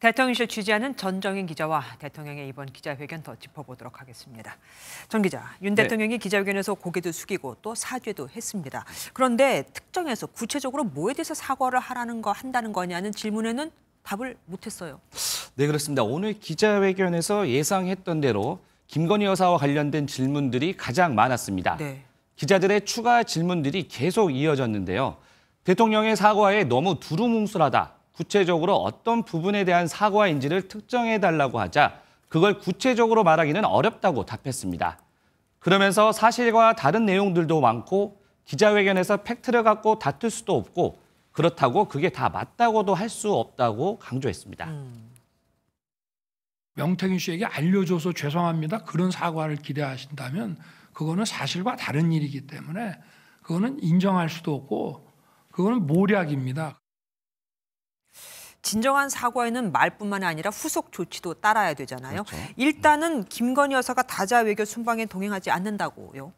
대통령실 취재하는 전정인 기자와 대통령의 이번 기자회견 더 짚어보도록 하겠습니다. 전 기자, 윤 대통령이 기자회견에서 고개도 숙이고 또 사죄도 했습니다. 그런데 특정해서 구체적으로 뭐에 대해서 사과를 한다는 거냐는 질문에는 답을 못했어요. 네, 그렇습니다. 오늘 기자회견에서 예상했던 대로 김건희 여사와 관련된 질문들이 가장 많았습니다. 네. 기자들의 추가 질문들이 계속 이어졌는데요. 대통령의 사과에 너무 두루뭉술하다. 구체적으로 어떤 부분에 대한 사과인지를 특정해달라고 하자 그걸 구체적으로 말하기는 어렵다고 답했습니다. 그러면서 사실과 다른 내용들도 많고 기자회견에서 팩트를 갖고 다툴 수도 없고 그렇다고 그게 다 맞다고도 할 수 없다고 강조했습니다. 명태균 씨에게 알려줘서 죄송합니다. 그런 사과를 기대하신다면 그거는 사실과 다른 일이기 때문에 그거는 인정할 수도 없고 그거는 모략입니다. 진정한 사과에는 말뿐만 아니라 후속 조치도 따라야 되잖아요. 그렇죠. 일단은 김건희 여사가 다자 외교 순방에 동행하지 않는다고요.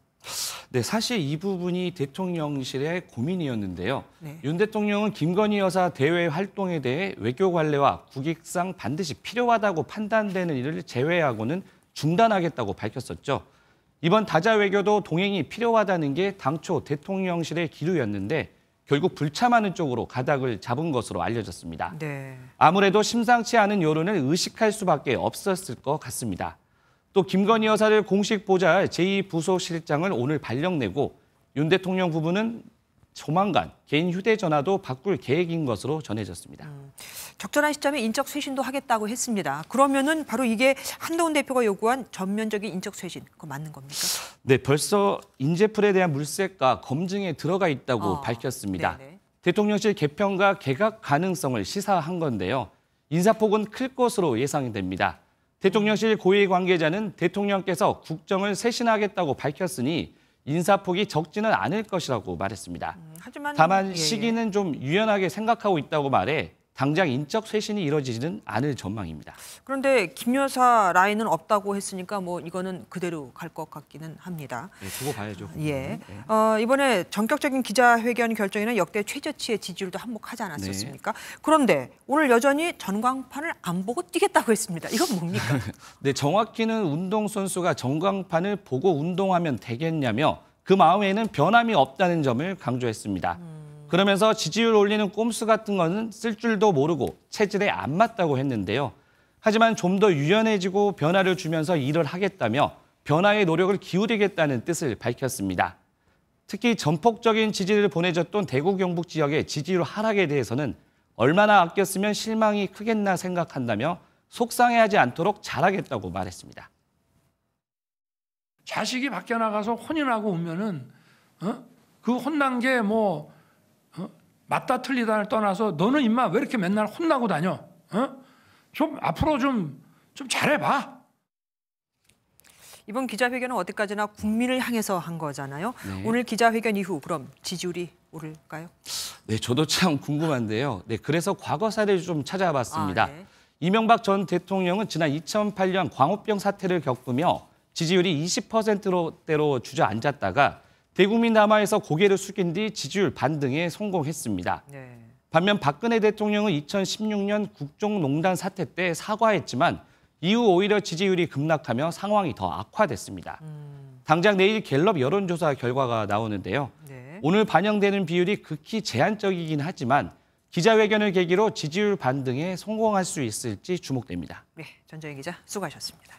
네, 사실 이 부분이 대통령실의 고민이었는데요. 네. 윤 대통령은 김건희 여사 대외 활동에 대해 외교 관례와 국익상 반드시 필요하다고 판단되는 일을 제외하고는 중단하겠다고 밝혔었죠. 이번 다자 외교도 동행이 필요하다는 게 당초 대통령실의 기류였는데 결국 불참하는 쪽으로 가닥을 잡은 것으로 알려졌습니다. 네. 아무래도 심상치 않은 여론을 의식할 수밖에 없었을 것 같습니다. 또 김건희 여사를 공식 보좌할 제2부속실장을 오늘 발령내고 윤 대통령 부부는 조만간 개인 휴대전화도 바꿀 계획인 것으로 전해졌습니다. 적절한 시점에 인적 쇄신도 하겠다고 했습니다. 그러면은 바로 이게 한동훈 대표가 요구한 전면적인 인적 쇄신, 그거 맞는 겁니까? 네, 벌써 인재풀에 대한 물색과 검증에 들어가 있다고 밝혔습니다. 네네. 대통령실 개편과 개각 가능성을 시사한 건데요. 인사폭은 클 것으로 예상이 됩니다. 대통령실 고위 관계자는 대통령께서 국정을 쇄신하겠다고 밝혔으니 인사폭이 적지는 않을 것이라고 말했습니다. 다만 시기는 좀 유연하게 생각하고 있다고 말해 당장 인적 쇄신이 이뤄지지는 않을 전망입니다. 그런데 김 여사 라인은 없다고 했으니까 뭐 이거는 그대로 갈 것 같기는 합니다. 네, 두고 봐야죠. 예. 이번에 전격적인 기자회견 결정에는 역대 최저치의 지지율도 한몫하지 않았었습니까? 네. 그런데 오늘 여전히 전광판을 안 보고 뛰겠다고 했습니다. 이건 뭡니까? 네, 정확히는 운동선수가 전광판을 보고 운동하면 되겠냐며 그 마음에는 변함이 없다는 점을 강조했습니다. 그러면서 지지율 올리는 꼼수 같은 거는 쓸 줄도 모르고 체질에 안 맞다고 했는데요. 하지만 좀 더 유연해지고 변화를 주면서 일을 하겠다며 변화의 노력을 기울이겠다는 뜻을 밝혔습니다. 특히 전폭적인 지지를 보내줬던 대구 경북 지역의 지지율 하락에 대해서는 얼마나 아꼈으면 실망이 크겠나 생각한다며 속상해하지 않도록 잘하겠다고 말했습니다. 자식이 밖에 나가서 혼인하고 오면은 그 혼난 게 뭐 맞다 틀리다를 떠나서 너는 임마 왜 이렇게 맨날 혼나고 다녀? 좀 앞으로 좀 잘해봐. 이번 기자회견은 어디까지나 국민을 향해서 한 거잖아요. 네. 오늘 기자회견 이후 그럼 지지율이 오를까요? 네, 저도 참 궁금한데요. 네, 그래서 과거사를 좀 찾아봤습니다. 네. 이명박 전 대통령은 지난 2008년 광우병 사태를 겪으며 지지율이 20%대로 주저앉았다가 대국민 담화에서 고개를 숙인 뒤 지지율 반등에 성공했습니다. 네. 반면 박근혜 대통령은 2016년 국정농단 사태 때 사과했지만 이후 오히려 지지율이 급락하며 상황이 더 악화됐습니다. 당장 내일 갤럽 여론조사 결과가 나오는데요. 네. 오늘 반영되는 비율이 극히 제한적이긴 하지만 기자회견을 계기로 지지율 반등에 성공할 수 있을지 주목됩니다. 네, 전정인 기자 수고하셨습니다.